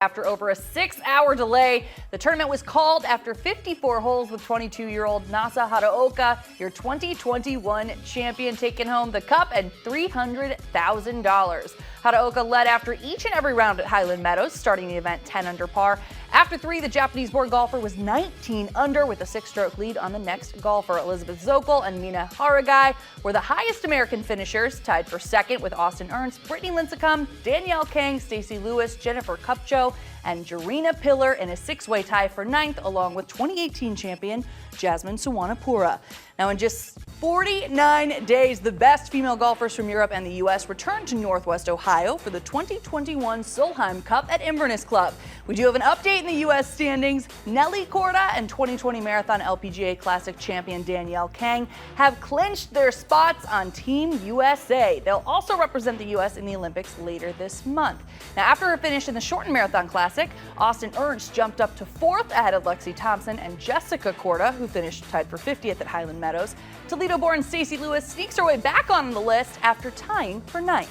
After over a 6-hour delay, the tournament was called after 54 holes with 22-year-old Nasa Haraoka, your 2021 champion, taking home the cup and $300,000. Haraoka led after each and every round at Highland Meadows, starting the event 10 under par. After 3, the Japanese-born golfer was 19 under with a 6-stroke lead on the next golfer. Elizabeth Zokol and Mina Haragai were the highest American finishers, tied for second with Austin Ernst, Brittany Lincecum, Danielle Kang, Stacey Lewis, Jennifer Kupcho, and Jarena Pillar in a 6-way tie for 9th, along with 2018 champion Jasmine Suwanapura. Now, in just 49 days, the best female golfers from Europe and the U.S. returned to Northwest Ohio for the 2021 Solheim Cup at Inverness Club. We do have an update in the U.S. standings. Nelly Korda and 2020 Marathon LPGA Classic champion Danielle Kang have clinched their spots on Team USA. They'll also represent the U.S. in the Olympics later this month. Now, after her finish in the Shortened Marathon Classic, Austin Ernst jumped up to 4th ahead of Lexi Thompson and Jessica Korda, who finished tied for 50th at Highland Meadows. Toledo-born Stacey Lewis sneaks her way back on the list after tying for 9th.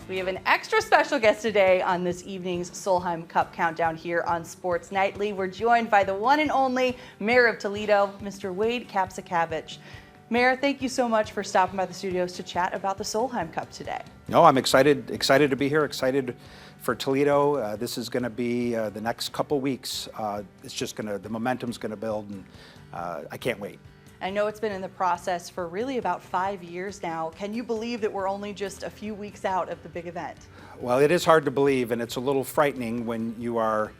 We have an extra special guest today on this evening's Solheim Cup Countdown here on Sports Nightly. We're joined by the one and only Mayor of Toledo, Mr. Wade Kapszukiewicz. Mayor, thank you so much for stopping by the studios to chat about the Solheim Cup today. No, I'm excited to be here, excited for Toledo. This is going to be the next couple weeks. The momentum's going to build, and I can't wait. I know it's been in the process for really about 5 years now. Can you believe that we're only just a few weeks out of the big event? Well, it is hard to believe, and it's a little frightening when you are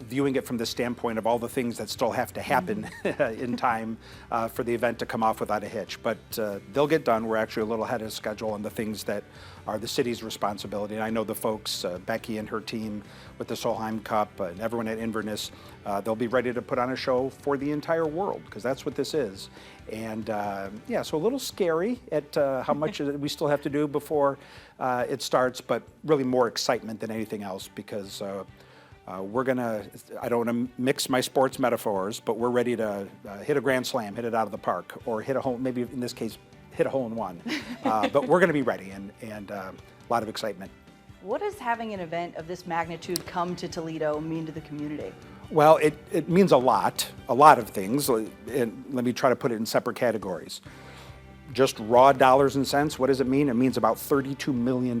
viewing it from the standpoint of all the things that still have to happen in time for the event to come off without a hitch. But they'll get done. We're actually a little ahead of schedule on the things that are the city's responsibility. And I know the folks, Becky and her team with the Solheim Cup and everyone at Inverness, they'll be ready to put on a show for the entire world, because that's what this is. And yeah, so a little scary at how much we still have to do before it starts, but really more excitement than anything else, because we're gonna, I don't want to mix my sports metaphors, but we're ready to hit a grand slam, hit it out of the park, or hit a hole, maybe in this case, hit a hole in one. But we're gonna be ready, and a lot of excitement. What does having an event of this magnitude come to Toledo mean to the community? Well, it means a lot of things, and let me try to put it in separate categories. Just raw dollars and cents, what does it mean? It means about $32 million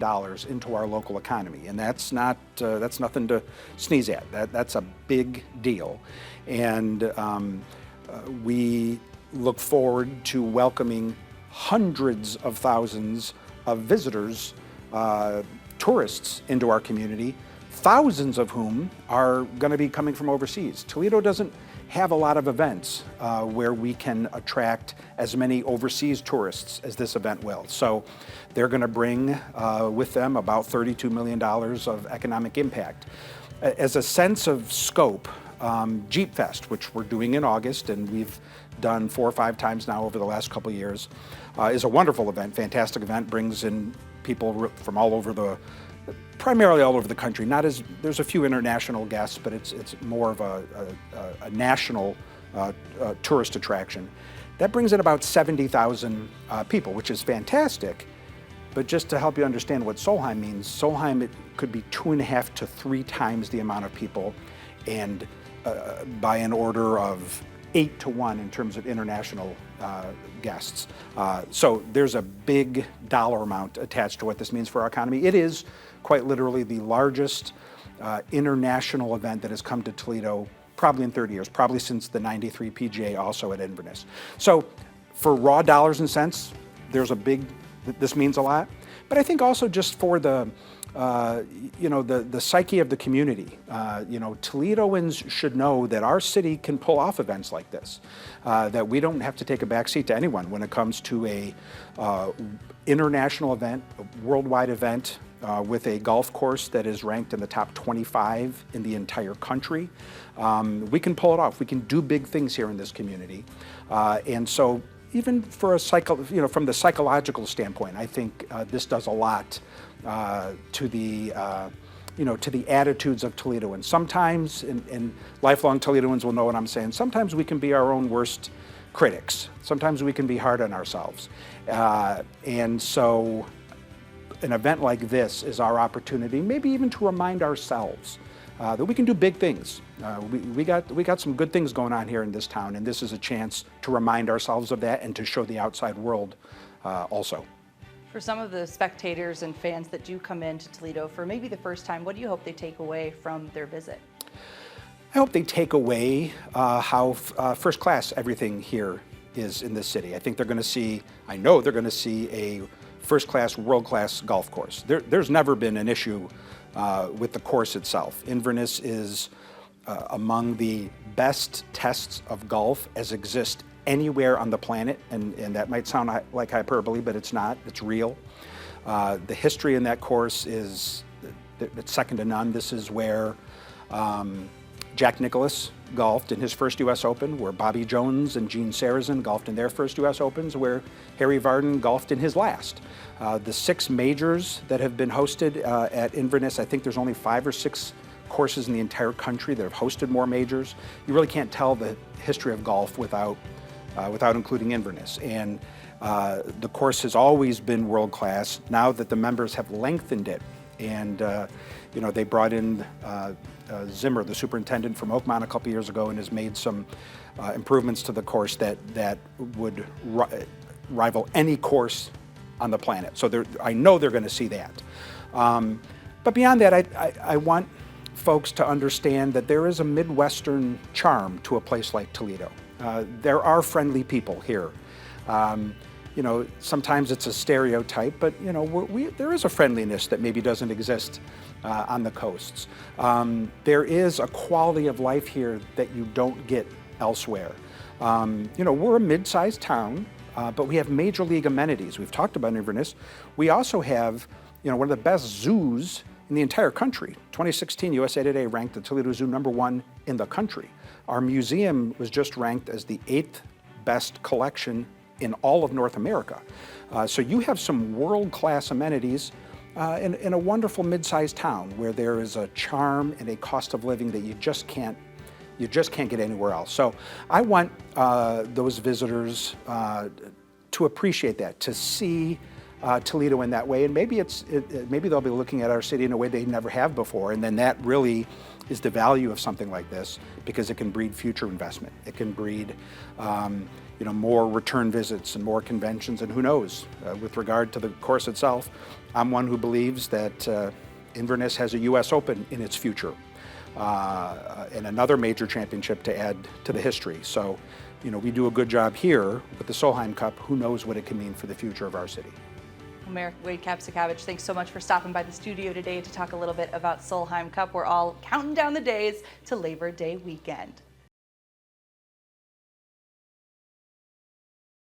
into our local economy, and that's nothing to sneeze at. That's a big deal, and we look forward to welcoming hundreds of thousands of visitors, tourists into our community, thousands of whom are going to be coming from overseas. Toledo doesn't have a lot of events where we can attract as many overseas tourists as this event will. So they're going to bring with them about $32 million of economic impact. As a sense of scope, Jeep Fest, which we're doing in August, and we've done 4 or 5 times now over the last couple of years, is a wonderful event, fantastic event, brings in people from all over primarily all over the country. There's a few international guests, but it's more of a national tourist attraction. That brings in about 70,000 people, which is fantastic. But just to help you understand what Solheim means, Solheim, it could be 2.5 to 3 times the amount of people, and by an order of 8 to 1 in terms of international guests. So there's a big dollar amount attached to what this means for our economy. It is quite literally the largest international event that has come to Toledo probably in 30 years, probably since the '93 PGA, also at Inverness. So for raw dollars and cents, this means a lot. But I think also just for the psyche of the community. Toledoans should know that our city can pull off events like this, that we don't have to take a backseat to anyone when it comes to a international event, a worldwide event, with a golf course that is ranked in the top 25 in the entire country. We can pull it off. We can do big things here in this community. And so even for from the psychological standpoint, I think this does a lot to the attitudes of Toledoans. Sometimes, and lifelong Toledoans will know what I'm saying, sometimes we can be our own worst critics. Sometimes we can be hard on ourselves. And so an event like this is our opportunity, maybe even to remind ourselves that we can do big things. We got some good things going on here in this town, and this is a chance to remind ourselves of that and to show the outside world also. For some of the spectators and fans that do come into Toledo for maybe the first time, what do you hope they take away from their visit? I hope they take away how first class everything here is in this city. I think they're going to see, I know they're going to see a first class, world class golf course. There's never been an issue with the course itself. Inverness is among the best tests of golf as exist anywhere on the planet, and that might sound like hyperbole, but it's not. It's real. The history in that course is it's second to none. This is where Jack Nicklaus golfed in his first U.S. Open, where Bobby Jones and Gene Sarazen golfed in their first U.S. Opens, where Harry Vardon golfed in his last. The 6 majors that have been hosted at Inverness, I think there's only 5 or 6 courses in the entire country that have hosted more majors. You really can't tell the history of golf without including Inverness. And the course has always been world class. Now that the members have lengthened it, and they brought in Zimmer, the superintendent from Oakmont, a couple years ago, and has made some improvements to the course that would rival any course on the planet. So I know they're going to see that. But beyond that, I want folks to understand that there is a Midwestern charm to a place like Toledo. There are friendly people here. Sometimes it's a stereotype, but there is a friendliness that maybe doesn't exist on the coasts. There is a quality of life here that you don't get elsewhere. We're a mid-sized town, but we have major league amenities. We've talked about Inverness. We also have, one of the best zoos in the entire country. 2016 USA Today ranked the Toledo Zoo #1 in the country. Our museum was just ranked as the 8th best collection in all of North America. So you have some world-class amenities in a wonderful mid-sized town where there is a charm and a cost of living that you just can't get anywhere else. So I want those visitors to appreciate that, to see Toledo in that way, and maybe they'll be looking at our city in a way they never have before, and then that really is the value of something like this, because it can breed future investment. It can breed more return visits and more conventions, and who knows, with regard to the course itself, I'm one who believes that Inverness has a U.S. Open in its future, and another major championship to add to the history. So, we do a good job here with the Solheim Cup. Who knows what it can mean for the future of our city. Well, Mayor Wade Kapszukiewicz, thanks so much for stopping by the studio today to talk a little bit about Solheim Cup. We're all counting down the days to Labor Day weekend.